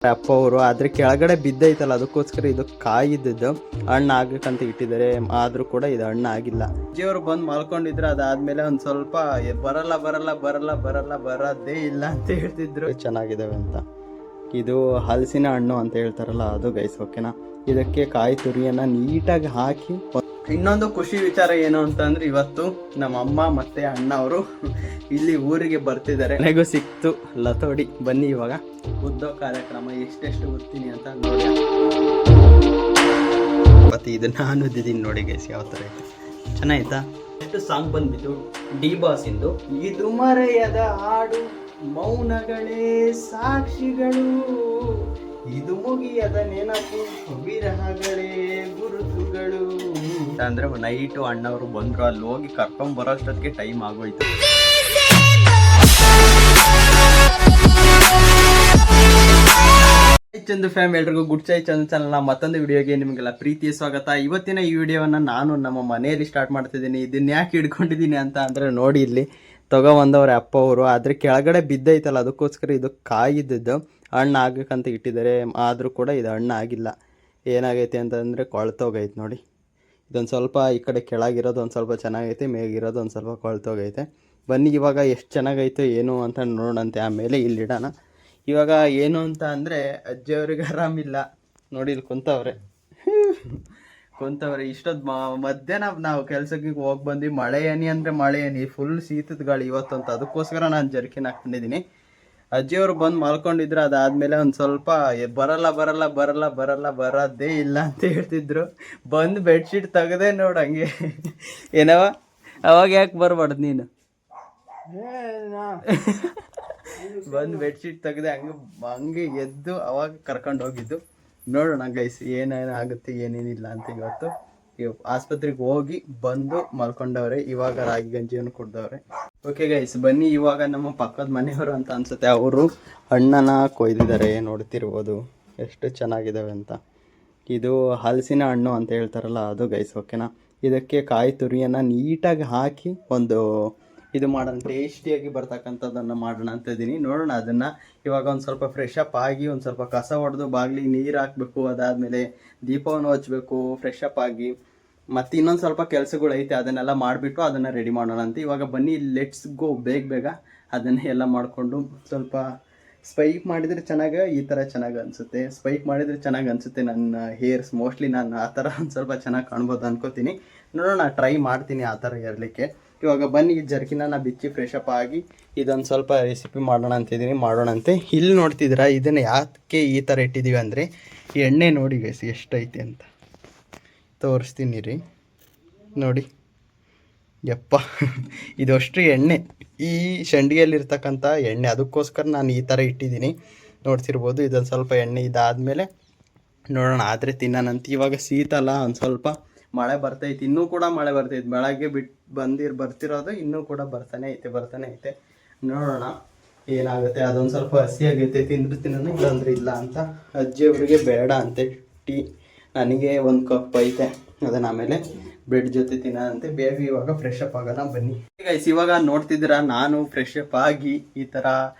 ಅಪ್ಪ ಅವರು ಅದ್ರ ಕೆಳಗಡೆ ಬಿದ್ದೈತಲ್ಲ, ಅದಕ್ಕೋಸ್ಕರ ಇದು ಕಾಯಿದ್ದು ಹಣ್ಣು ಆಗ್ಬೇಕಂತ ಇಟ್ಟಿದ್ದಾರೆ. ಆದ್ರೂ ಕೂಡ ಇದು ಹಣ್ಣು ಆಗಿಲ್ಲ. ಅಜ್ಜಿಯವರು ಬಂದು ಮಲ್ಕೊಂಡಿದ್ರು. ಅದಾದ್ಮೇಲೆ ಒಂದ್ ಸ್ವಲ್ಪ ಬರದೇ ಇಲ್ಲ ಅಂತ ಹೇಳ್ತಿದ್ರು. ಚೆನ್ನಾಗಿದಾವೆ ಅಂತ. ಇದು ಹಲಸಿನ ಹಣ್ಣು ಅಂತ ಹೇಳ್ತಾರಲ್ಲ, ಅದು ಗೈಸ್. ಓಕೆನಾ, ಇದಕ್ಕೆ ಕಾಯಿ ತುರಿಯನ್ನ ನೀಟಾಗಿ ಹಾಕಿ. ಇನ್ನೊಂದು ಖುಷಿ ವಿಚಾರ ಏನು ಅಂತ ಅಂದ್ರೆ, ಇವತ್ತು ನಮ್ಮ ಅಮ್ಮ ಮತ್ತೆ ಅಣ್ಣ ಅವರು ಇಲ್ಲಿ ಊರಿಗೆ ಬರ್ತಿದ್ದಾರೆ. ನನಗೂ ಸಿಕ್ತು ಲತೋಡಿ. ಬನ್ನಿ ಇವಾಗ ಉದ್ದೋ ಕಾರ್ಯಕ್ರಮ ಎಷ್ಟೆಷ್ಟು ಓದ್ತೀನಿ ಅಂತ ನೋಡಿ. ಮತ್ತೆ ಇದು ನಾನು ಓದಿದ್ದೀನಿ ನೋಡಿ ಗೈಸ್, ಯಾವ ಥರ ಐತೆ, ಚೆನ್ನಾಯ್ತಾ? ಎಷ್ಟು ಸಾಂಗ್ ಬಂದ್ಬಿಟ್ಟು ಡಿ ಬಾಸ್ ಇಂದು. ಇದು ಮರೆಯದ ಹಾಡು, ಮೌನಗಳೇ ಸಾಕ್ಷಿಗಳು, ಇದು ಮುಗಿಯದ ನೆನಪು, ವಿರಹಗಳೇ ಗುರುತುಗಳು ಅಂದ್ರೆ ನೈಟು ಅಣ್ಣವರು ಬಂದ್ರು. ಅಲ್ಲಿ ಹೋಗಿ ಕರ್ಕೊಂಡ್ ಬರೋಷ್ಟೊತ್ತಿಗೆ ಟೈಮ್ ಆಗೋಯ್ತು. ಚಂದು ಫ್ಯಾಮ್, ಎಲ್ರಿಗೂ ಗುಡ್ ಚೈ ಚಂದು ಚಾನಲ್ನ ಮತ್ತೊಂದು ವಿಡಿಯೋಗೆ ನಿಮಗೆಲ್ಲ ಪ್ರೀತಿಯ ಸ್ವಾಗತ. ಇವತ್ತಿನ ಈ ವಿಡಿಯೋವನ್ನ ನಾನು ನಮ್ಮ ಮನೆಯಲ್ಲಿ ಸ್ಟಾರ್ಟ್ ಮಾಡ್ತಿದ್ದೀನಿ. ಇದನ್ನ ಯಾಕೆ ಹಿಡ್ಕೊಂಡಿದ್ದೀನಿ ಅಂತ ಅಂದ್ರೆ, ನೋಡಿ ಇಲ್ಲಿ ತಗೊಬಂದವ್ರೆ ಅಪ್ಪ ಅವರು. ಅದ್ರ ಕೆಳಗಡೆ ಬಿದ್ದೈತಲ್ಲ, ಅದಕ್ಕೋಸ್ಕರ ಇದು ಕಾಯಿದ್ದು ಹಣ್ಣು ಆಗ್ಬೇಕಂತ ಇಟ್ಟಿದ್ದಾರೆ. ಆದರೂ ಕೂಡ ಇದು ಹಣ್ಣು ಆಗಿಲ್ಲ. ಏನಾಗೈತೆ ಅಂತಂದರೆ ಕೊಳ್ತೋಗೈತೆ ನೋಡಿ. ಇದೊಂದು ಸ್ವಲ್ಪ ಈ ಕಡೆ ಕೆಳಗಿರೋದು ಒಂದು ಸ್ವಲ್ಪ ಚೆನ್ನಾಗೈತೆ, ಮೇಗಿರೋದು ಒಂದು ಸ್ವಲ್ಪ ಕೊಳ್ತೋಗೈತೆ. ಬನ್ನಿ ಇವಾಗ ಎಷ್ಟು ಚೆನ್ನಾಗೈತೆ ಏನು ಅಂತ ನೋಡೋಣಂತೆ. ಆಮೇಲೆ ಇಲ್ಲಿಡೋಣ. ಇವಾಗ ಏನು ಅಂತ ಅಂದರೆ, ಅಜ್ಜಿಯವ್ರಿಗೆ ಆರಾಮಿಲ್ಲ ನೋಡಿ, ಇಲ್ಲಿ ಕುಂತವ್ರೆ. ಇಷ್ಟೊತ್ತು ಮಧ್ಯಾಹ್ನ ನಾವು ಕೆಲಸಕ್ಕೆ ಹೋಗಿ ಬಂದು ಮಳೆ ಏನಿ ಅಂದರೆ ಮಳೆ ಏನಿ, ಫುಲ್ ಶೀತದ ಗಾಳಿ ಇವತ್ತು ಅಂತ. ಅದಕ್ಕೋಸ್ಕರ ನಾನು ಜರ್ಕಿನ್ ಹಾಕ್ಕೊಂಡಿದ್ದೀನಿ. ಅಜ್ಜಿಯವರು ಬಂದು ಮಲ್ಕೊಂಡಿದ್ರು. ಅದಾದಮೇಲೆ ಒಂದು ಸ್ವಲ್ಪ ಬರದೇ ಇಲ್ಲ ಅಂತ ಹೇಳ್ತಿದ್ರು. ಬಂದು ಬೆಡ್ಶೀಟ್ ತೆಗೆದೆ ನೋಡು ಹಂಗೆ. ಏನವ ಅವಾಗ ಯಾಕೆ ಬರಬಾರ್ದು ನೀನು? ಬಂದು ಬೆಡ್ಶೀಟ್ ತೆಗೆದೆ ಹಂಗೆ ಎದ್ದು ಅವಾಗ ಕರ್ಕೊಂಡು ಹೋಗಿದ್ದು. ನೋಡೋಣ ಗೈಸ್ ಏನೇನು ಆಗುತ್ತೆ ಏನೇನಿಲ್ಲ ಅಂತ. ಇವತ್ತು ಆಸ್ಪತ್ರೆಗೆ ಹೋಗಿ ಬಂದು ಮಲ್ಕೊಂಡವ್ರೆ. ಇವಾಗ ರಾಗಿ ಗಂಜಿಯನ್ನು ಕುಡ್ದವ್ರೆ. ಓಕೆ ಗೈಸ್, ಬನ್ನಿ ಇವಾಗ ನಮ್ಮ ಪಕ್ಕದ ಮನೆಯವರು ಅಂತ ಅನ್ಸುತ್ತೆ, ಅವರು ಹಣ್ಣನ್ನ ಕೊಯ್ದಿದ್ದಾರೆ. ನೋಡ್ತಿರ್ಬೋದು ಎಷ್ಟು ಚೆನ್ನಾಗಿದ್ದಾವೆ ಅಂತ. ಇದು ಹಲಸಿನ ಹಣ್ಣು ಅಂತ ಹೇಳ್ತಾರಲ್ಲ, ಅದು ಗೈಸ್. ಓಕೆನಾ, ಇದಕ್ಕೆ ಕಾಯಿ ತುರಿಯನ್ನು ನೀಟಾಗಿ ಹಾಕಿ ಒಂದು ಇದು ಮಾಡೋಣ, ಟೇಸ್ಟಿಯಾಗಿ ಬರ್ತಕ್ಕಂಥದ್ದನ್ನು ಮಾಡೋಣ ಅಂತ ಇದ್ದೀನಿ. ನೋಡೋಣ ಅದನ್ನು. ಇವಾಗ ಒಂದು ಸ್ವಲ್ಪ ಫ್ರೆಶ್ ಅಪ್ ಆಗಿ ಒಂದು ಸ್ವಲ್ಪ ಕಸ ಹೊಡೆದು ಬಾಗಿಲಿಗೆ ನೀರು ಹಾಕಬೇಕು. ಅದಾದಮೇಲೆ ದೀಪವನ್ನು ಹಚ್ಚಬೇಕು ಫ್ರೆಶ್ ಅಪ್ ಆಗಿ. ಮತ್ತು ಇನ್ನೊಂದು ಸ್ವಲ್ಪ ಕೆಲಸಗಳು ಐತೆ, ಅದನ್ನೆಲ್ಲ ಮಾಡಿಬಿಟ್ಟು ಅದನ್ನು ರೆಡಿ ಮಾಡೋಣ ಅಂತ. ಇವಾಗ ಬನ್ನಿ ಲೆಟ್ಸ್ ಗೋ. ಬೇಗ ಅದನ್ನೇ ಎಲ್ಲ ಮಾಡಿಕೊಂಡು ಸ್ವಲ್ಪ ಸ್ಪೈಕ್ ಮಾಡಿದರೆ ಚೆನ್ನಾಗಿ, ಈ ಥರ ಚೆನ್ನಾಗಿ ಅನಿಸುತ್ತೆ. ಸ್ಪೈಕ್ ಮಾಡಿದರೆ ಚೆನ್ನಾಗಿ ಅನಿಸುತ್ತೆ. ನನ್ನ ಹೇರ್ಸ್ ಮೋಸ್ಟ್ಲಿ ನಾನು ಆ ಥರ ಒಂದು ಸ್ವಲ್ಪ ಚೆನ್ನಾಗಿ ಕಾಣ್ಬೋದು ಅನ್ಕೋತೀನಿ. ನೋಡೋಣ, ಟ್ರೈ ಮಾಡ್ತೀನಿ ಆ ಥರ ಇರಲಿಕ್ಕೆ. ಇವಾಗ ಬನ್ನಿ ಜರ್ಕಿನ ಬಿಚ್ಚಿ ಫ್ರೆಶ್ ಅಪ್ ಆಗಿ ಇದೊಂದು ಸ್ವಲ್ಪ ರೆಸಿಪಿ ಮಾಡೋಣ ಅಂತಿದ್ದೀನಿ. ಮಾಡೋಣಂತೆ. ಇಲ್ಲಿ ನೋಡ್ತಿದ್ದೀರಾ, ಇದನ್ನು ಯಾಕೆ ಈ ಥರ ಇಟ್ಟಿದ್ದೀವಿ ಅಂದರೆ, ಎಣ್ಣೆ ನೋಡಿ ಗೈಸ್ ಎಷ್ಟೈತೆ ಅಂತ ತೋರಿಸ್ತೀನಿ ರೀ. ನೋಡಿ ಯಪ್ಪ, ಇದಷ್ಟು ಎಣ್ಣೆ, ಈ ಸಂಡಿಗೆಯಲ್ಲಿರ್ತಕ್ಕಂಥ ಎಣ್ಣೆ. ಅದಕ್ಕೋಸ್ಕರ ನಾನು ಈ ಥರ ಇಟ್ಟಿದ್ದೀನಿ. ನೋಡ್ತಿರ್ಬೋದು. ಇದೊಂದು ಸ್ವಲ್ಪ ಎಣ್ಣೆ ಇದಾದಮೇಲೆ ನೋಡೋಣ ಆದರೆ ತಿನ್ನೋಣಂತ. ಇವಾಗ ಶೀತಲ ಒಂದು ಸ್ವಲ್ಪ ಮಳೆ ಬರ್ತೈತೆ, ಇನ್ನೂ ಕೂಡ ಮಳೆ ಬರ್ತೈತೆ. ಬೆಳಗ್ಗೆ ಬರ್ತಿರೋದು ಇನ್ನೂ ಕೂಡ ಬರ್ತಾನೆ ಐತೆ. ನೋಡೋಣ ಏನಾಗುತ್ತೆ. ಅದೊಂದು ಸ್ವಲ್ಪ ಹಸಿ ಆಗೈತೆ, ತಿನ್ನೋಣ ಇಲ್ಲಾಂದ್ರೆ ಇಲ್ಲ ಅಂತ. ಅಜ್ಜಿಯವರಿಗೆ ಬೇಡ ಅಂತೆ ಟೀ, ನನಗೆ ಒಂದು ಕಪ್ ಐತೆ, ಅದನ್ನು ಆಮೇಲೆ ಬ್ರೆಡ್ ಜೊತೆ ತಿನ್ನೋದಂತೆ. ಬೇಗ ಇವಾಗ ಫ್ರೆಶ್ ಅಪ್ ಆಗೋಣ ಬನ್ನಿ ಗೈಸ್. ಇವಾಗ ನೋಡ್ತಿದ್ದೀರಾ, ನಾನು ಫ್ರೆಶ್ ಅಪ್ ಆಗಿ ಈ ಥರ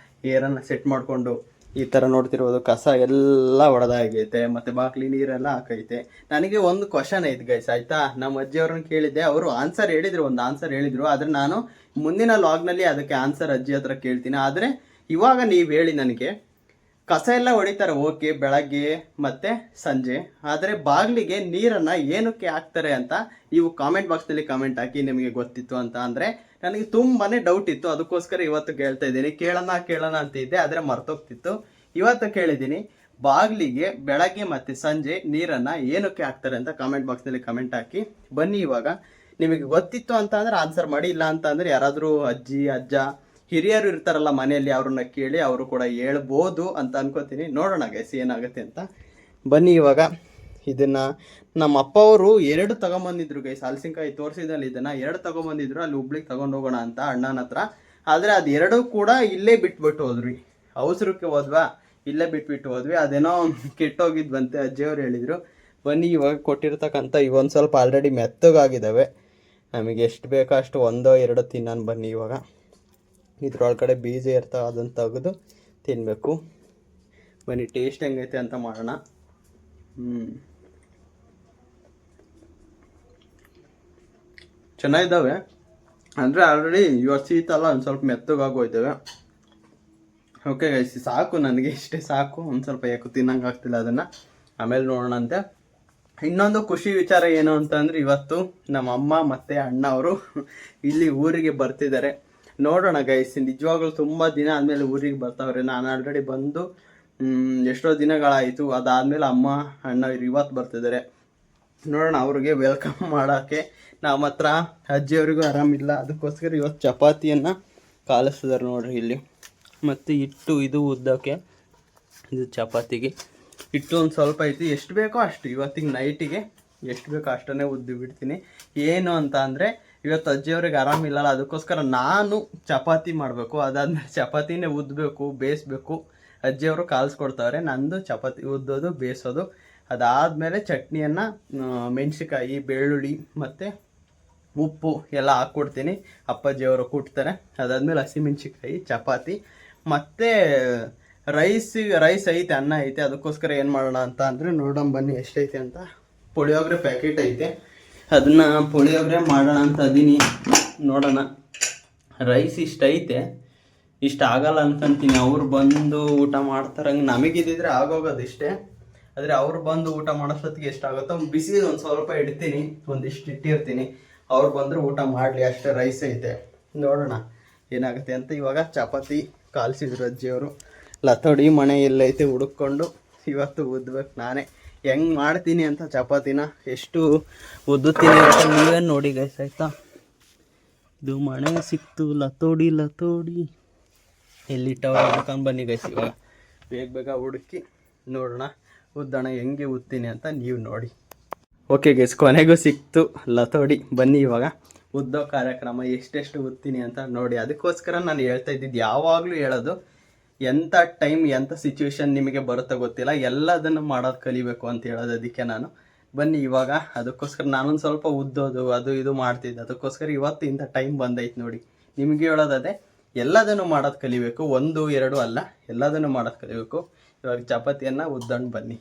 ಏರನ್ನು ಸೆಟ್ ಮಾಡಿಕೊಂಡು ಈ ಥರ ನೋಡ್ತಿರ್ಬೋದು. ಕಸ ಎಲ್ಲ ಹೊಡೆದಾಗೈತೆ, ಮತ್ತು ಬಾಕ್ಲಿ ನೀರೆಲ್ಲ ಹಾಕೈತೆ. ನನಗೆ ಒಂದು ಕ್ವಶನ್ ಐತೆ ಗೈಸ್, ಆಯಿತಾ? ನಮ್ಮ ಅಜ್ಜಿಯವ್ರನ್ನ ಕೇಳಿದ್ದೆ, ಅವರು ಆನ್ಸರ್ ಹೇಳಿದರು, ಒಂದು ಆನ್ಸರ್ ಹೇಳಿದರು. ಆದರೆ ನಾನು ಮುಂದಿನ ಲಾಗ್ನಲ್ಲಿ ಅದಕ್ಕೆ ಆನ್ಸರ್ ಅಜ್ಜಿ ಹತ್ರ ಕೇಳ್ತೀನಿ. ಆದರೆ ಇವಾಗ ನೀವು ಹೇಳಿ ನನಗೆ, ಕಸ ಎಲ್ಲ ಹೊಡಿತಾರೆ ಓಕೆ, ಬೆಳಗ್ಗೆ ಮತ್ತು ಸಂಜೆ, ಆದರೆ ಬಾಗಿಲಿಗೆ ನೀರನ್ನು ಏನಕ್ಕೆ ಹಾಕ್ತಾರೆ ಅಂತ ನೀವು ಕಾಮೆಂಟ್ ಬಾಕ್ಸ್ನಲ್ಲಿ ಕಾಮೆಂಟ್ ಹಾಕಿ. ನಿಮಗೆ ಗೊತ್ತಿತ್ತು ಅಂತ ಅಂದರೆ ನನಗೆ ತುಂಬಾ ಡೌಟ್ ಇತ್ತು. ಅದಕ್ಕೋಸ್ಕರ ಇವತ್ತು ಕೇಳ್ತಾ ಇದ್ದೀನಿ. ಕೇಳೋಣ ಅಂತ ಇದ್ದೆ, ಆದರೆ ಮರ್ತೋಗ್ತಿತ್ತು. ಇವತ್ತು ಕೇಳಿದ್ದೀನಿ, ಬಾಗಿಲಿಗೆ ಬೆಳಗ್ಗೆ ಮತ್ತು ಸಂಜೆ ನೀರನ್ನು ಏನಕ್ಕೆ ಹಾಕ್ತಾರೆ ಅಂತ ಕಾಮೆಂಟ್ ಬಾಕ್ಸ್ನಲ್ಲಿ ಕಮೆಂಟ್ ಹಾಕಿ. ಬನ್ನಿ ಇವಾಗ ನಿಮಗೆ ಗೊತ್ತಿತ್ತು ಅಂತ ಅಂದರೆ ಆನ್ಸರ್ ಮಾಡಿ, ಇಲ್ಲ ಅಂತ ಅಂದರೆ ಯಾರಾದರೂ ಅಜ್ಜಿ ಅಜ್ಜ ಹಿರಿಯರು ಇರ್ತಾರಲ್ಲ ಮನೆಯಲ್ಲಿ, ಅವ್ರನ್ನ ಕೇಳಿ ಅವರು ಕೂಡ ಹೇಳ್ಬೋದು ಅಂತ ಅನ್ಕೋತೀನಿ. ನೋಡೋಣ ಗೈಸ್ ಏನಾಗುತ್ತೆ ಅಂತ. ಬನ್ನಿ ಇವಾಗ ಇದನ್ನು ನಮ್ಮ ಅಪ್ಪ ಅವರು 2 ತಗೊಂಬಂದಿದ್ರು ಗೈಸ್. ಹಲಸಿನಕಾಯಿ ತೋರಿಸಿದಲ್ಲಿ ಇದನ್ನು 2 ತಗೊಂಬಂದಿದ್ರು. ಅಲ್ಲಿ ಹುಬ್ಳಿಗೆ ತಗೊಂಡು ಹೋಗೋಣ ಅಂತ ಅಣ್ಣನ ಹತ್ರ. ಆದರೆ ಅದು 2 ಕೂಡ ಇಲ್ಲೇ ಬಿಟ್ಬಿಟ್ಟು ಹೋದ್ವಿ. ಅವಸರಕ್ಕೆ ಹೋದ್ವಾ, ಇಲ್ಲೇ ಬಿಟ್ಬಿಟ್ಟು ಹೋದ್ವಿ. ಅದೇನೋ ಕೆಟ್ಟೋಗಿದ್ವಂತೆ, ಅಜ್ಜಿಯವ್ರು ಹೇಳಿದರು. ಬನ್ನಿ ಇವಾಗ ಕೊಟ್ಟಿರ್ತಕ್ಕಂಥ ಇವೊಂದು ಸ್ವಲ್ಪ ಆಲ್ರೆಡಿ ಮೆತ್ತಗಾಗಿದ್ದಾವೆ. ನಮಗೆ ಎಷ್ಟು ಬೇಕೋ ಅಷ್ಟು 1-2 ತಿನ್ನೋಣ. ಬನ್ನಿ ಇವಾಗ ಇದ್ರೊಳಗಡೆ ಬೀಜ ಇರ್ತಾವೆ, ಅದನ್ನು ತೆಗೆದು ತಿನ್ನಬೇಕು. ಬನ್ನಿ ಟೇಸ್ಟ್ ಹೆಂಗೈತೆ ಅಂತ ಮಾಡೋಣ. ಚೆನ್ನಾಗಿದ್ದಾವೆ. ಅಂದರೆ ಆಲ್ರೆಡಿ ಇವಾಗ ಶೀತ ಅಲ್ಲ, ಒಂದು ಸ್ವಲ್ಪ ಮೆತ್ತಗಾಗೋಯ್ತವೆ. ಓಕೆ ಗೈಸ್, ಸಾಕು ನನಗೆ ಇಷ್ಟೇ ಸಾಕು. ಒಂದು ಸ್ವಲ್ಪ ಯಾಕೋ ತಿನ್ನಂಗೆ ಆಗ್ತಿಲ್ಲ ಅದನ್ನು, ಆಮೇಲೆ ನೋಡೋಣಂತೆ. ಇನ್ನೊಂದು ಖುಷಿ ವಿಚಾರ ಏನು ಅಂತಂದರೆ, ಇವತ್ತು ನಮ್ಮ ಅಮ್ಮ ಮತ್ತು ಅಣ್ಣ ಅವರು ಇಲ್ಲಿ ಊರಿಗೆ ಬರ್ತಿದ್ದಾರೆ. ನೋಡೋಣ ಗೈಸ್, ನಿಜವಾಗ್ಲೂ ತುಂಬ ದಿನ ಆದಮೇಲೆ ಊರಿಗೆ ಬರ್ತಾವ್ರೆ. ನಾನು ಆಲ್ರೆಡಿ ಬಂದು ಎಷ್ಟೋ ದಿನಗಳಾಯಿತು. ಅದಾದಮೇಲೆ ಅಮ್ಮ ಅಣ್ಣ ಇವ್ರು ಇವತ್ತು ಬರ್ತಿದ್ದಾರೆ. ನೋಡೋಣ, ಅವ್ರಿಗೆ ವೆಲ್ಕಮ್ ಮಾಡೋಕ್ಕೆ. ನಮ್ಮ ಹತ್ರ ಅಜ್ಜಿಯವ್ರಿಗೂ ಆರಾಮಿಲ್ಲ, ಅದಕ್ಕೋಸ್ಕರ ಇವತ್ತು ಚಪಾತಿಯನ್ನು ಕಾಲಿಸ್ತಿದ್ದಾರೆ ನೋಡ್ರಿ ಇಲ್ಲಿ. ಮತ್ತು ಹಿಟ್ಟು ಇದು ಉದ್ದಕ್ಕೆ, ಇದು ಚಪಾತಿಗೆ ಹಿಟ್ಟು ಒಂದು ಸ್ವಲ್ಪ ಐತಿ. ಎಷ್ಟು ಬೇಕೋ ಅಷ್ಟು ಇವತ್ತಿಗೆ ನೈಟಿಗೆ ಎಷ್ಟು ಬೇಕೋ ಅಷ್ಟನ್ನೇ ಉದ್ದು ಬಿಡ್ತೀನಿ. ಏನು ಅಂತ ಅಂದರೆ, ಇವತ್ತು ಅಜ್ಜಿಯವ್ರಿಗೆ ಆರಾಮಿಲ್ಲಲ್ಲ, ಅದಕ್ಕೋಸ್ಕರ ನಾನು ಚಪಾತಿ ಮಾಡಬೇಕು. ಅದಾದಮೇಲೆ ಚಪಾತಿನೇ ಉದ್ದಬೇಕು, ಬೇಯಿಸ್ಬೇಕು. ಅಜ್ಜಿಯವರು ಕಾಲಿಸ್ಕೊಡ್ತಾವ್ರೆ. ನಂದು ಚಪಾತಿ ಉದ್ದೋದು, ಬೇಯಿಸೋದು. ಅದಾದಮೇಲೆ ಚಟ್ನಿಯನ್ನು ಮೆಣಸಿಕಾಯಿ, ಬೆಳ್ಳುಳ್ಳಿ ಮತ್ತು ಉಪ್ಪು ಎಲ್ಲ ಹಾಕ್ಕೊಡ್ತೀನಿ. ಅಪ್ಪಾಜಿಯವರು ಕುಟ್ತಾರೆ. ಅದಾದಮೇಲೆ ಹಸಿಮೆಣ್ಸಿಕಾಯಿ, ಚಪಾತಿ ಮತ್ತು ರೈಸ್ ಐತೆ, ಅನ್ನ ಐತೆ. ಅದಕ್ಕೋಸ್ಕರ ಏನು ಮಾಡೋಣ ಅಂತ ಅಂದರೆ, ನೋಡೋಣ ಬನ್ನಿ ಎಷ್ಟೈತೆ ಅಂತ. ಪುಳಿಯೋಗರೆ ಪ್ಯಾಕೆಟ್ ಐತೆ, ಅದನ್ನು ಪುಳಿಯೋಗರೆ ಮಾಡೋಣ ಅಂತ ಅದೀನಿ. ನೋಡೋಣ. ರೈಸ್ ಇಷ್ಟ ಐತೆ, ಇಷ್ಟ ಆಗಲ್ಲ ಅಂತಂತೀನಿ. ಅವ್ರು ಬಂದು ಊಟ ಮಾಡ್ತಾರಂಗೆ ನಮಗಿದ್ದಿದ್ರೆ ಆಗೋಗೋದು ಇಷ್ಟೇ. ಆದರೆ ಅವ್ರು ಬಂದು ಊಟ ಮಾಡೋಷ್ಟೊತ್ತಿಗೆ ಎಷ್ಟಾಗುತ್ತೋ ಬಿಸಿ ಒಂದು ಸ್ವಲ್ಪ ಇಡ್ತೀನಿ, ಒಂದಿಷ್ಟು ಇಟ್ಟಿರ್ತೀನಿ. ಅವ್ರು ಬಂದರೆ ಊಟ ಮಾಡಲಿ, ಅಷ್ಟೇ. ರೈಸ್ ಐತೆ, ನೋಡೋಣ ಏನಾಗುತ್ತೆ ಅಂತ. ಇವಾಗ ಚಪಾತಿ ಕಾಲಿಸಿದ್ರು ಅಜ್ಜಿಯವರು. ಲತೋಡಿ ಮನೆ ಎಲ್ಲೈತೆ ಹುಡುಕೊಂಡು ಇವತ್ತು ಉದ್ಬೇಕು ನಾನೇ. ಹೆಂಗೆ ಮಾಡ್ತೀನಿ ಅಂತ ಚಪಾತಿನ, ಎಷ್ಟು ಉದ್ದುತ್ತೀನಿ ಅಂತ ನೀವೇನು ನೋಡಿ ಗೈಸ್, ಆಯಿತಾ. ಇದು ಮನೆ ಸಿಕ್ತು, ಲತೋಡಿ ಎಲ್ಲಿಟ್ಟವ ಹುಡ್ಕೊಂಡು ಬನ್ನಿ ಗೈಸ್. ಇವಾಗ ಬೇಗ ಹುಡುಕಿ ನೋಡೋಣ ಉದ್ದಣ ಹೆಂಗೆ ಉತ್ತೀನಿ ಅಂತ ನೀವು ನೋಡಿ. ಓಕೆ ಗೈಸ್, ಕೊನೆಗೂ ಸಿಕ್ತು ಲತೋಡಿ. ಬನ್ನಿ ಇವಾಗ ಉದ್ದೋ ಕಾರ್ಯಕ್ರಮ, ಎಷ್ಟೆಷ್ಟು ಉತ್ತೀನಿ ಅಂತ ನೋಡಿ. ಅದಕ್ಕೋಸ್ಕರ ನಾನು ಹೇಳ್ತಾ ಇದ್ದಿದ್ದು, ಯಾವಾಗಲೂ ಹೇಳೋದು, ಎಂಥ ಟೈಮ್ ಎಂಥ ಸಿಚುವೇಶನ್ ನಿಮಗೆ ಬರುತ್ತೋ ಗೊತ್ತಿಲ್ಲ, ಎಲ್ಲದನ್ನು ಮಾಡೋದು ಕಲಿಬೇಕು ಅಂತ ಹೇಳೋದು. ಅದಕ್ಕೆ ನಾನು ಬನ್ನಿ ಇವಾಗ, ಅದಕ್ಕೋಸ್ಕರ ನಾನೊಂದು ಸ್ವಲ್ಪ ಉದ್ದೋದು ಅದು ಇದು ಮಾಡ್ತಿದ್ದೆ. ಅದಕ್ಕೋಸ್ಕರ ಇವತ್ತು ಇಂಥ ಟೈಮ್ ಬಂದೈತೆ ನೋಡಿ. ನಿಮಗೆ ಹೇಳೋದೇ, ಎಲ್ಲದನ್ನು ಮಾಡೋದು ಕಲಿಬೇಕು, 1 2 ಅಲ್ಲ, ಎಲ್ಲದನ್ನು ಮಾಡೋದು ಕಲಿಬೇಕು. ಇವಾಗ ಚಪಾತಿಯನ್ನು ಉದ್ದಣ್ಣ ಬನ್ನಿ.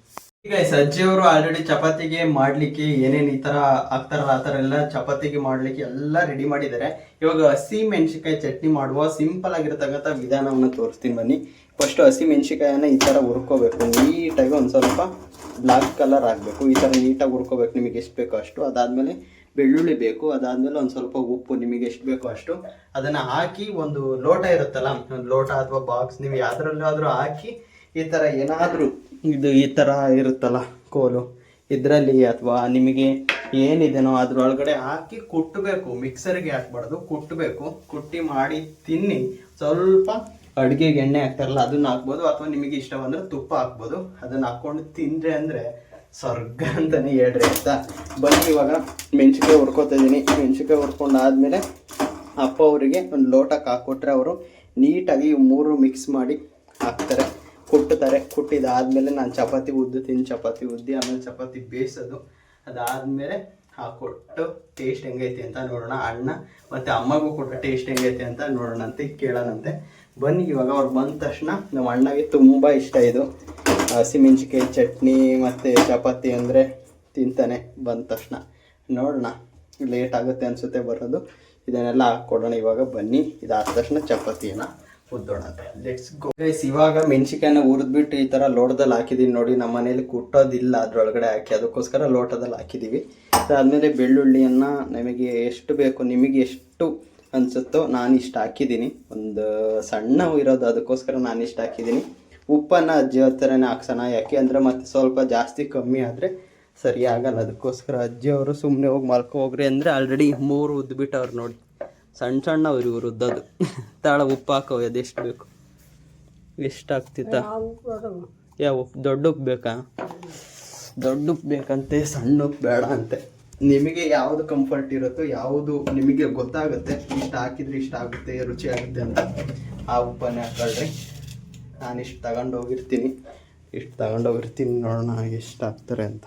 ಈಗ ಅಜ್ಜಿಯವರು ಆಲ್ರೆಡಿ ಚಪಾತಿಗೆ ಮಾಡಲಿಕ್ಕೆ ಏನೇನು ಈ ಥರ ಆಗ್ತಾರಲ್ಲ ಆ ಥರ ಎಲ್ಲ ಚಪಾತಿಗೆ ಮಾಡಲಿಕ್ಕೆ ಎಲ್ಲ ರೆಡಿ ಮಾಡಿದ್ದಾರೆ. ಇವಾಗ ಹಸಿ ಮೆಣಸಿಕಾಯಿ ಚಟ್ನಿ ಮಾಡುವ ಸಿಂಪಲ್ ಆಗಿರತಕ್ಕಂಥ ವಿಧಾನವನ್ನು ತೋರಿಸ್ತೀನಿ ಬನ್ನಿ. ಫಸ್ಟು ಹಸಿ ಮೆಣಸಿಕಾಯನ್ನು ಈ ಥರ ಹುರ್ಕೋಬೇಕು ನೀಟಾಗಿ. ಒಂದು ಸ್ವಲ್ಪ ಬ್ಲ್ಯಾಕ್ ಕಲರ್ ಆಗಬೇಕು, ಈ ಥರ ನೀಟಾಗಿ ಹುರ್ಕೋಬೇಕು, ನಿಮಗೆ ಎಷ್ಟು ಬೇಕೋ ಅಷ್ಟು. ಅದಾದಮೇಲೆ ಬೆಳ್ಳುಳ್ಳಿ ಬೇಕು. ಅದಾದಮೇಲೆ ಒಂದು ಸ್ವಲ್ಪ ಉಪ್ಪು, ನಿಮಗೆ ಎಷ್ಟು ಬೇಕೋ ಅಷ್ಟು. ಅದನ್ನು ಹಾಕಿ, ಒಂದು ಲೋಟ ಇರುತ್ತಲ್ಲ, ಒಂದು ಲೋಟ ಅಥವಾ ಬಾಕ್ಸ್, ನೀವು ಯಾವುದ್ರಲ್ಲಾದರೂ ಹಾಕಿ ಈ ಥರ ಏನಾದರೂ ಇದು ಈ ಥರ ಇರುತ್ತಲ್ಲ ಕೋಲು, ಇದರಲ್ಲಿ ಅಥವಾ ನಿಮಗೆ ಏನಿದೆನೋ ಅದ್ರೊಳಗಡೆ ಹಾಕಿ ಕುಟ್ಟಬೇಕು. ಮಿಕ್ಸರ್ಗೆ ಹಾಕ್ಬಾರ್ದು, ಕುಟ್ಟಬೇಕು. ಕುಟ್ಟಿ ಮಾಡಿ ತಿನ್ನಿ. ಸ್ವಲ್ಪ ಅಡುಗೆಗೆ ಎಣ್ಣೆ ಹಾಕ್ತಾರಲ್ಲ ಅದನ್ನ ಹಾಕ್ಬೋದು, ಅಥವಾ ನಿಮಗೆ ಇಷ್ಟ ಬಂದರೆ ತುಪ್ಪ ಹಾಕ್ಬೋದು. ಅದನ್ನು ಹಾಕ್ಕೊಂಡು ತಿಂದರೆ ಅಂದರೆ ಸ್ವರ್ಗ ಅಂತಲೇ ಹೇಳ್ರಿ, ಆಯಿತಾ. ಬನ್ನಿ ಇವಾಗ ಮೆಣಸಿನ್ಕಾಯಿ ಹುರ್ಕೋತಾ ಇದ್ದೀನಿ. ಮೆಣಸಿನ್ಕಾಯಿ ಹುರ್ಕೊಂಡಾದ್ಮೇಲೆ ಅಪ್ಪ ಅವರಿಗೆ ಒಂದು ಲೋಟಕ್ಕೆ ಹಾಕ್ಕೊಟ್ರೆ ಅವರು ನೀಟಾಗಿ 3 ಮಿಕ್ಸ್ ಮಾಡಿ ಹಾಕ್ತಾರೆ, ಕುಟ್ಟುತ್ತಾರೆ. ಕುಟ್ಟಿದಾದ್ಮೇಲೆ ನಾನು ಚಪಾತಿ ಉದ್ದುತ್ತೀನಿ. ಚಪಾತಿ ಉದ್ದಿ ಆಮೇಲೆ ಚಪಾತಿ ಬೇಯಿಸೋದು. ಅದಾದಮೇಲೆ ಹಾಕ್ಕೊಟ್ಟು ಟೇಸ್ಟ್ ಹೆಂಗೈತೆ ಅಂತ ನೋಡೋಣ. ಅಣ್ಣ ಮತ್ತು ಅಮ್ಮಗೂ ಕೂಡ ಟೇಸ್ಟ್ ಹೆಂಗೈತೆ ಅಂತ ನೋಡೋಣಂತೆ, ಕೇಳೋಣಂತೆ. ಬನ್ನಿ ಇವಾಗ ಅವ್ರು ಬಂದ ತಕ್ಷಣ, ನಮ್ಮ ಅಣ್ಣಗೆ ತುಂಬ ಇಷ್ಟ ಇದು ಹಸಿಮೆಣ್ಸಿಕಾಯಿ ಚಟ್ನಿ ಮತ್ತು ಚಪಾತಿ ಅಂದರೆ ತಿಂತಾನೆ. ಬಂದ ತಕ್ಷಣ ನೋಡೋಣ, ಲೇಟ್ ಆಗುತ್ತೆ ಅನಿಸುತ್ತೆ ಬರೋದು. ಇದನ್ನೆಲ್ಲ ಹಾಕ್ಕೊಡೋಣ ಇವಾಗ. ಬನ್ನಿ, ಇದಾದ ತಕ್ಷಣ ಚಪಾತಿಯನ್ನು ಉದ್ದೋಣ ಅಂತ. Let's go guys. ಇವಾಗ ಮೆಣಸಿಕಾಯನ್ನ ಹುರಿದ್ಬಿಟ್ಟು ಈ ಥರ ಲೋಟದಲ್ಲಿ ಹಾಕಿದ್ದೀನಿ ನೋಡಿ. ನಮ್ಮ ಮನೇಲಿ ಕುಟ್ಟೋದಿಲ್ಲ ಅದರೊಳಗಡೆ ಹಾಕಿ, ಅದಕ್ಕೋಸ್ಕರ ಲೋಟದಲ್ಲಿ ಹಾಕಿದ್ದೀವಿ. ಅದಾದಮೇಲೆ ಬೆಳ್ಳುಳ್ಳಿಯನ್ನು ನಮಗೆ ಎಷ್ಟು ಬೇಕು, ನಿಮಗೆ ಎಷ್ಟು ಅನಿಸುತ್ತೋ ನಾನು ಇಷ್ಟು ಹಾಕಿದ್ದೀನಿ. ಒಂದು ಸಣ್ಣ ಇರೋದು, ಅದಕ್ಕೋಸ್ಕರ ನಾನು ಇಷ್ಟು ಹಾಕಿದ್ದೀನಿ. ಉಪ್ಪನ್ನು ಅಜ್ಜಿ ಹತ್ರನೇ ಹಾಕ್ಸೋಣ, ಯಾಕೆ ಅಂದರೆ ಮತ್ತೆ ಸ್ವಲ್ಪ ಜಾಸ್ತಿ ಕಮ್ಮಿ ಆದರೆ ಸರಿ ಆಗಲ್ಲ. ಅದಕ್ಕೋಸ್ಕರ ಅಜ್ಜಿಯವರು ಸುಮ್ಮನೆ ಹೋಗಿ ಹೋಗ್ರಿ ಅಂದರೆ ಆಲ್ರೆಡಿ 3 ಉದ್ದುಬಿಟ್ಟವ್ರು ನೋಡಿ. ಸಣ್ಣ ಇವ್ರು ಉದ್ದದು. ತಾಳ ಉಪ್ಪು ಹಾಕೋ, ಅದೆಷ್ಟು ಬೇಕು, ಎಷ್ಟು ಆಗ್ತಿತ್ತ? ಯಾವ ಉಪ್ಪು? ದೊಡ್ಡ ಉಪ್ಪು ಬೇಕಾ? ದೊಡ್ಡ ಉಪ್ಪು ಬೇಕಂತೆ, ಸಣ್ಣ ಉಪ್ಪು ಬೇಡ ಅಂತೆ. ನಿಮಗೆ ಯಾವುದು ಕಂಫರ್ಟ್ ಇರುತ್ತೋ, ಯಾವುದು ನಿಮಗೆ ಗೊತ್ತಾಗುತ್ತೆ, ಇಷ್ಟು ಹಾಕಿದ್ರೆ ಇಷ್ಟ ಆಗುತ್ತೆ, ರುಚಿ ಆಗುತ್ತೆ ಅಂತ ಆ ಉಪ್ಪನ್ನೇ ಹಾಕೊಳ್ರಿ. ನಾನು ಇಷ್ಟು ತಗೊಂಡೋಗಿರ್ತೀನಿ, ನೋಡೋಣ ಎಷ್ಟು ಹಾಕ್ತಾರೆ ಅಂತ.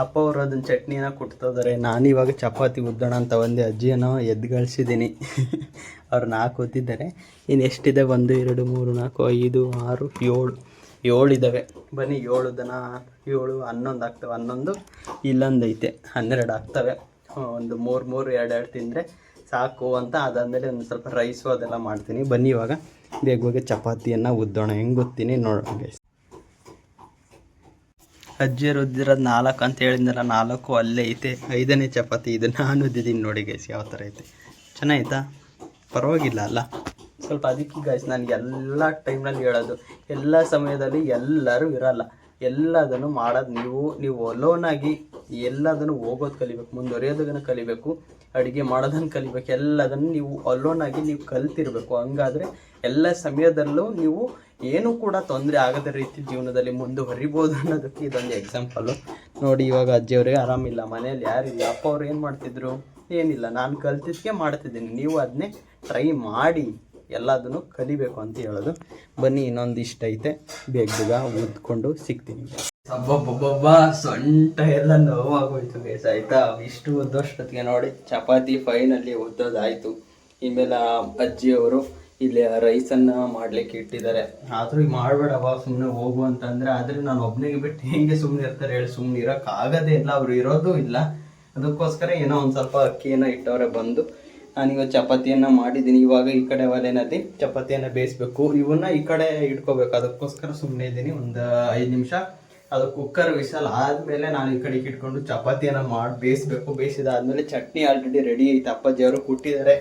ಅಪ್ಪ ಅವರು ಅದನ್ನ ಚಟ್ನಿನ ಕುಟ್ತಿದ್ದಾರೆ. ನಾನಿವಾಗ ಚಪಾತಿ ಉದ್ದೋಣ ಅಂತ ಒಂದೇ. ಅಜ್ಜಿಯನ್ನು ಎದ್ದುಗಳಿಸಿದ್ದೀನಿ. ಅವ್ರು 4 ಕೂತಿದ್ದಾರೆ. ಇನ್ನು ಎಷ್ಟಿದೆ? 1 2 3 4 5 6 7 7 ಇದ್ದಾವೆ. ಬನ್ನಿ 7 ದನ 7 11 ಆಗ್ತವೆ. 11 ಇಲ್ಲೊಂದು ಐತೆ 12 ಆಗ್ತವೆ. ಒಂದು 3 2 ತಿಂದರೆ ಸಾಕು ಅಂತ. ಅದಾದಮೇಲೆ ಒಂದು ಸ್ವಲ್ಪ ರೈಸು ಅದೆಲ್ಲ ಮಾಡ್ತೀನಿ. ಬನ್ನಿ ಇವಾಗ ಬೇಗ ಚಪಾತಿಯನ್ನು ಉದ್ದೋಣ. ಹೆಂಗೆ ಗೊತ್ತೀನಿ ನೋಡೋಣ ಗೈಸ್. ಅಜ್ಜಿಯರು ಉದ್ದಿರೋದು 4 ಅಂತ ಹೇಳಿದ್ನಲ್ಲ, 4 ಅಲ್ಲೇ ಐತೆ. 5ನೇ ಚಪಾತಿ ಇದು ನಾನು ಉದ್ದಿದ್ದೀನಿ ನೋಡಿ ಗೈಸ್, ಯಾವ ಥರ ಐತೆ. ಚೆನ್ನಾಯ್ತಾ? ಪರವಾಗಿಲ್ಲ ಅಲ್ಲ? ಸ್ವಲ್ಪ ಅದಕ್ಕೆ ಗೈಸ್ ನನಗೆ ಎಲ್ಲ ಟೈಮ್ನಲ್ಲಿ ಹೇಳೋದು, ಎಲ್ಲ ಸಮಯದಲ್ಲಿ ಎಲ್ಲರೂ ಇರೋಲ್ಲ. ಎಲ್ಲದನ್ನು ಮಾಡೋದು ನೀವು ಅಲೋನಾಗಿ ಎಲ್ಲದನ್ನು ಹೋಗೋದು ಕಲಿಬೇಕು, ಮುಂದುವರಿಯೋದನ್ನು ಕಲಿಬೇಕು, ಅಡುಗೆ ಮಾಡೋದನ್ನು ಕಲಿಬೇಕು. ಎಲ್ಲದನ್ನು ನೀವು ಅಲೋನಾಗಿ ನೀವು ಕಲ್ತಿರ್ಬೇಕು. ಹಂಗಾದರೆ ಎಲ್ಲ ಸಮಯದಲ್ಲೂ ನೀವು ಏನೂ ಕೂಡ ತೊಂದರೆ ಆಗದ ರೀತಿ ಜೀವನದಲ್ಲಿ ಮುಂದುವರಿಬೋದು ಅನ್ನೋದಕ್ಕೆ ಇದೊಂದು ಎಕ್ಸಾಂಪಲ್ಲು ನೋಡಿ. ಇವಾಗ ಅಜ್ಜಿಯವ್ರಿಗೆ ಆರಾಮಿಲ್ಲ, ಮನೇಲಿ ಯಾರಿಲ್ಲ. ಅಪ್ಪ ಅವ್ರು ಏನು ಮಾಡ್ತಿದ್ರು? ಏನಿಲ್ಲ, ನಾನು ಕಲ್ತಿದ್ದಕ್ಕೆ ಮಾಡ್ತಿದ್ದೀನಿ. ನೀವು ಅದನ್ನೇ ಟ್ರೈ ಮಾಡಿ ಎಲ್ಲದನ್ನು ಕಲಿಬೇಕು ಅಂತ ಹೇಳೋದು. ಬನ್ನಿ, ಇನ್ನೊಂದು ಇಷ್ಟ ಐತೆ, ಬೇಗ ಉದ್ಕೊಂಡು ಸಿಗ್ತೀನಿ. ಹಬ್ಬಬ್ಬಬ್ಬ ಸೊಂಟ ಎಲ್ಲ ನೋವಾಗೋಯ್ತು ಗೈಸ್. ಆಯಿತಾ? ಇಷ್ಟು ಉದ್ದೋಷ್ಟೊತ್ತಿಗೆ ನೋಡಿ ಚಪಾತಿ ಫೈನಲ್ಲಿ ಉದ್ದೋದಾಯಿತು. ಇನ್ಮೇಲೆ ಅಜ್ಜಿಯವರು ಇಲ್ಲಿ ರೈಸನ್ನು ಮಾಡಲಿಕ್ಕೆ ಇಟ್ಟಿದ್ದಾರೆ. ಆದರೂ ಈಗ ಮಾಡಬೇಡವ, ಸುಮ್ಮನೆ ಹೋಗು ಅಂತಂದರೆ, ಆದರೆ ನಾನು ಒಬ್ಬನಿಗೆ ಬಿಟ್ಟು ಹೆಂಗೆ ಸುಮ್ಮನೆ ಇರ್ತಾರೆ ಹೇಳಿ? ಸುಮ್ಮನೆ ಇರೋಕ್ಕಾಗೋದೇ ಇಲ್ಲ, ಅವರು ಇರೋದು ಇಲ್ಲ. ಅದಕ್ಕೋಸ್ಕರ ಏನೋ ಒಂದು ಸ್ವಲ್ಪ ಅಕ್ಕಿಯನ್ನು ಇಟ್ಟವರೆ ಬಂದು. ನಾನಿವಾಗ ಚಪಾತಿಯನ್ನು ಮಾಡಿದ್ದೀನಿ. ಇವಾಗ ಈ ಕಡೆ ಒಲೆನಲ್ಲಿ ಚಪಾತಿಯನ್ನು ಬೇಯಿಸ್ಬೇಕು, ಇವನ್ನ ಈ ಕಡೆ ಇಟ್ಕೋಬೇಕು. ಅದಕ್ಕೋಸ್ಕರ ಸುಮ್ಮನೆ ಇದ್ದೀನಿ. ಒಂದು 5 ನಿಮಿಷ ಅದು ಕುಕ್ಕರ್ ವಿಸಲ್ ಆದಮೇಲೆ ನಾನು ಈ ಕಡೆಗೆ ಇಟ್ಕೊಂಡು ಚಪಾತಿಯನ್ನು ಮಾಡಿ ಬೇಯಿಸ್ಬೇಕು. ಬೇಯಿಸಿದಾದ್ಮೇಲೆ ಚಟ್ನಿ ಆಲ್ರೆಡಿ ರೆಡಿ ಐತೆ. ಅಪ್ಪಾಜಿಯವರು ಕೊಟ್ಟಿದ್ದಾರೆ.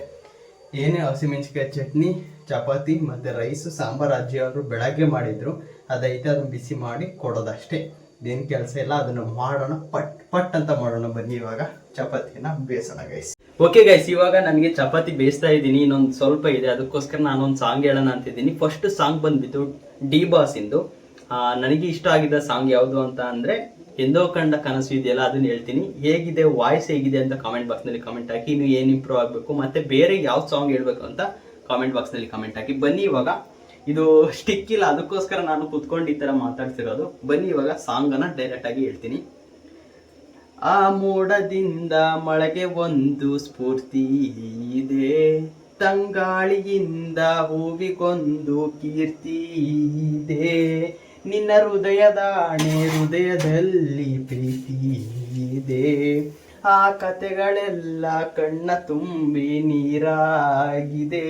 ಏನೇ ಹಸಿಮೆಣಸಿಕಾಯಿ ಚಟ್ನಿ, ಚಪಾತಿ ಮತ್ತು ರೈಸು, ಸಾಂಬಾರು ಅಜ್ಜಿಯವರು ಬೆಳಗ್ಗೆ ಮಾಡಿದರು. ಅದೈತೆ, ಅದನ್ನು ಬಿಸಿ ಮಾಡಿ ಕೊಡೋದಷ್ಟೇ. ಏನು ಕೆಲಸ ಇಲ್ಲ. ಅದನ್ನು ಮಾಡೋಣ, ಪಟ್ ಅಂತ ಮಾಡೋಣ. ಬನ್ನಿ ಇವಾಗ ಚಪಾತಿನ ಬೇಯಿಸೋಣ ಗೈಸ್. ಓಕೆ ಗೈಸ್, ಇವಾಗ ನನಗೆ ಚಪಾತಿ ಬೇಯಿಸ್ತಾ ಇದ್ದೀನಿ. ಇನ್ನೊಂದು ಸ್ವಲ್ಪ ಇದೆ, ಅದಕ್ಕೋಸ್ಕರ ನಾನೊಂದು ಸಾಂಗ್ ಹೇಳೋಣ ಅಂತಿದ್ದೀನಿ. ಫಸ್ಟ್ ಸಾಂಗ್ ಬಂದ್ಬಿಟ್ಟು ಡಿ ಬಾಸಿಂದು. ನನಗೆ ಇಷ್ಟ ಆಗಿದ್ದ ಸಾಂಗ್ ಯಾವುದು ಅಂತ ಅಂದರೆ ಎಂದೋ ಕಂಡ ಕನಸು ಇದೆಯಲ್ಲ, ಅದನ್ನ ಹೇಳ್ತೀನಿ. ಹೇಗಿದೆ, ವಾಯ್ಸ್ ಹೇಗಿದೆ ಅಂತ ಕಾಮೆಂಟ್ ಬಾಕ್ಸ್ನಲ್ಲಿ ಕಮೆಂಟ್ ಹಾಕಿ. ನೀವು ಏನು ಇಂಪ್ರೂವ್ ಆಗಬೇಕು ಮತ್ತು ಬೇರೆ ಯಾವ ಸಾಂಗ್ ಹೇಳಬೇಕು ಅಂತ ಕಾಮೆಂಟ್ ಬಾಕ್ಸ್ನಲ್ಲಿ ಕಮೆಂಟ್ ಹಾಕಿ. ಬನ್ನಿ ಇವಾಗ, ಇದು ಸ್ಟಿಕ್ ಇಲ್ಲ, ಅದಕ್ಕೋಸ್ಕರ ನಾನು ಕೂತ್ಕೊಂಡು ಈ ಥರ ಮಾತಾಡ್ತಿರೋದು. ಬನ್ನಿ ಇವಾಗ ಸಾಂಗನ್ನು ಡೈರೆಕ್ಟಾಗಿ ಹೇಳ್ತೀನಿ. ಆ ಮೋಡದಿಂದ ಮಳೆಗೆ ಒಂದು ಸ್ಫೂರ್ತಿ ಇದೆ, ತಂಗಾಳಿಯಿಂದ ಹೂವಿಗೊಂದು ಕೀರ್ತಿ ಇದೆ, ನಿನ್ನ ಹೃದಯದಾಣೆ ಹೃದಯದಲ್ಲಿ ಪ್ರೀತಿ ಇದೆ, ಆ ಕತೆಗಳೆಲ್ಲ ಕಣ್ಣ ತುಂಬಿ ನೀರಾಗಿದೆ,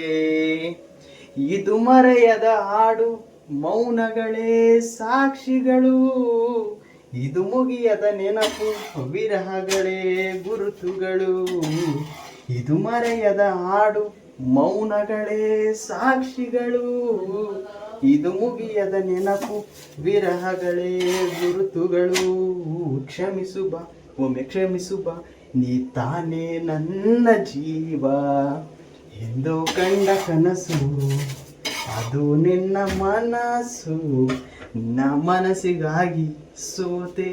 ಇದು ಮರೆಯದ ಹಾಡು, ಮೌನಗಳೇ ಸಾಕ್ಷಿಗಳು, ಇದು ಮುಗಿಯದ ನೆನಪು, ವಿರಹಗಳೇ ಗುರುತುಗಳು, ಇದು ಮರೆಯದ ಹಾಡು, ಮೌನಗಳೇ ಸಾಕ್ಷಿಗಳು, ಇದು ಮುಗಿಯದ ನೆನಪು, ವಿರಹಗಳೇ ಗುರುತುಗಳು, ಕ್ಷಮಿಸು ಬಾ ಒಮ್ಮೆ ಕ್ಷಮಿಸು ಬಾ, ನೀ ತಾನೇ ನನ್ನ ಜೀವ, ಎಂದೋ ಕಂಡ ಕನಸು, ಅದು ನಿನ್ನ ಮನಸ್ಸು, ನಿನ್ನ ಮನಸ್ಸಿಗಾಗಿ ಸೋತೆ.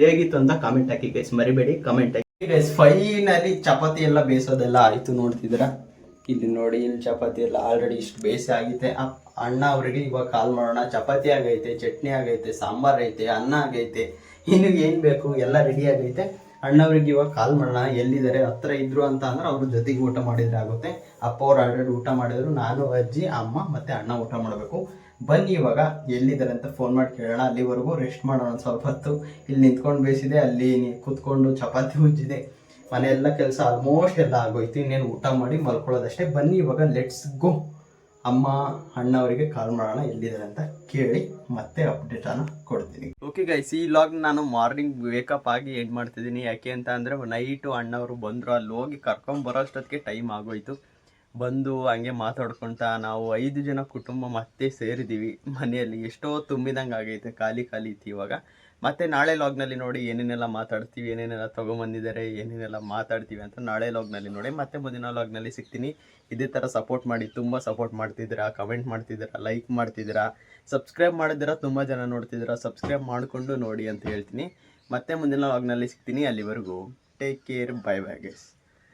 ಹೇಗಿತ್ತು ಅಂತ ಕಾಮೆಂಟ್ ಹಾಕಿ ಗೈಸ್, ಮರಿಬೇಡಿ ಕಾಮೆಂಟ್ ಹಾಕಿ ಗೈಸ್. ಫೈನಲಿ ಚಪಾತಿ ಎಲ್ಲ ಬೇಯಿಸೋದೆಲ್ಲ ಆಯಿತು, ನೋಡ್ತಿದ್ದೀರಾ ಇಲ್ಲಿ ನೋಡಿ. ಇಲ್ಲಿ ಚಪಾತಿ ಎಲ್ಲ ಆಲ್ರೆಡಿ ಇಷ್ಟು ಬೇಯಿಸಿ ಆಗೈತೆ. ಅಣ್ಣ ಅವರಿಗೆ ಇವಾಗ ಕಾಲ್ ಮಾಡೋಣ. ಚಪಾತಿ ಆಗೈತೆ, ಚಟ್ನಿ ಆಗೈತೆ, ಸಾಂಬಾರು ಐತೆ, ಅನ್ನ ಆಗೈತೆ, ಇನ್ನು ಏನು ಬೇಕು ಎಲ್ಲ ರೆಡಿ ಆಗೈತೆ. ಅಣ್ಣವ್ರಿಗೆ ಇವಾಗ ಕಾಲ್ ಮಾಡೋಣ. ಎಲ್ಲಿದ್ದಾರೆ? ಹತ್ರ ಇದ್ರು ಅಂತ ಅಂದ್ರೆ ಅವ್ರ ಜೊತೆಗೆ ಊಟ ಮಾಡಿದ್ರೆ ಆಗುತ್ತೆ. ಅಪ್ಪ ಅವ್ರು ಆಲ್ರೆಡಿ ಊಟ ಮಾಡಿದ್ರು, ನಾನು, ಅಜ್ಜಿ, ಅಮ್ಮ ಮತ್ತು ಅಣ್ಣ ಊಟ ಮಾಡಬೇಕು. ಬನ್ನಿ ಇವಾಗ ಎಲ್ಲಿದ್ದಾರೆ ಅಂತ ಫೋನ್ ಮಾಡಿ ಕೇಳೋಣ. ಅಲ್ಲಿವರೆಗೂ ರೆಸ್ಟ್ ಮಾಡೋಣ ಸ್ವಲ್ಪ ಹೊತ್ತು. ಇಲ್ಲಿ ನಿಂತ್ಕೊಂಡು ಬೇಯಿಸಿದೆ, ಅಲ್ಲಿ ಕೂತ್ಕೊಂಡು ಚಪಾತಿ ಉಜ್ಜಿದೆ, ಮನೆಯೆಲ್ಲ ಕೆಲಸ ಆಲ್ಮೋಸ್ಟ್ ಎಲ್ಲ ಆಗೋಯ್ತು. ಇನ್ನೇನು ಊಟ ಮಾಡಿ ಮಲ್ಕೊಳ್ಳೋದಷ್ಟೇ. ಬನ್ನಿ ಇವಾಗ ಲೆಟ್ಸ್ ಗೋ. ಅಮ್ಮ ಅಣ್ಣವರಿಗೆ ಕಾಲ್ ಮಾಡೋಣ, ಎಲ್ಲಿದ್ದಾರೆ ಅಂತ ಕೇಳಿ ಮತ್ತೆ ಅಪ್ಡೇಟನ್ನು ಕೊಡ್ತೀನಿ. ಓಕೆ ಗೈಸ್, ಈ ಲಾಗ್ ನಾನು ಮಾರ್ನಿಂಗ್ ವೇಕಪ್ ಆಗಿ ಎಂಡ್ ಮಾಡ್ತಿದ್ದೀನಿ. ಯಾಕೆ ಅಂತ ಅಂದರೆ ನೈಟು ಅಣ್ಣವರು ಬಂದರು, ಅಲ್ಲಿ ಹೋಗಿ ಕರ್ಕೊಂಬರೋಷ್ಟೊತ್ತಿಗೆ ಟೈಮ್ ಆಗೋಯ್ತು. ಬಂದು ಹಂಗೆ ಮಾತಾಡ್ಕೊತ ನಾವು 5 ಜನ ಕುಟುಂಬ ಮತ್ತೆ ಸೇರಿದ್ದೀವಿ ಮನೆಯಲ್ಲಿ. ಎಷ್ಟೋ ತುಂಬಿದಂಗೆ ಆಗೈತೆ, ಖಾಲಿ ಇತ್ತು ಇವಾಗ. ಮತ್ತೆ ನಾಳೆ ಲಾಗ್ನಲ್ಲಿ ನೋಡಿ ಏನೇನೆಲ್ಲ ಮಾತಾಡ್ತೀವಿ, ಏನೇನೆಲ್ಲ ತೊಗೊಂಬಂದಿದ್ದಾರೆ, ಏನೇನೆಲ್ಲ ಮಾತಾಡ್ತೀವಿ ಅಂತ ನಾಳೆ ಲಾಗ್ನಲ್ಲಿ ನೋಡಿ. ಮತ್ತೆ ಮುಂದಿನ ಲಾಗ್ನಲ್ಲಿ ಸಿಗ್ತೀನಿ. ಇದೇ ಥರ ಸಪೋರ್ಟ್ ಮಾಡಿ, ತುಂಬ ಸಪೋರ್ಟ್ ಮಾಡ್ತಿದ್ದೀರಾ, ಕಮೆಂಟ್ ಮಾಡ್ತಿದ್ದೀರಾ, ಲೈಕ್ ಮಾಡ್ತಿದ್ದೀರಾ, ಸಬ್ಸ್ಕ್ರೈಬ್ ಮಾಡಿದ್ದೀರಾ. ತುಂಬ ಜನ ನೋಡ್ತಿದ್ದೀರಾ, ಸಬ್ಸ್ಕ್ರೈಬ್ ಮಾಡಿಕೊಂಡು ನೋಡಿ ಅಂತ ಹೇಳ್ತೀನಿ. ಮತ್ತೆ ಮುಂದಿನ ಲಾಗ್ನಲ್ಲಿ ಸಿಗ್ತೀನಿ. ಅಲ್ಲಿವರೆಗೂ take care, bye bye guys.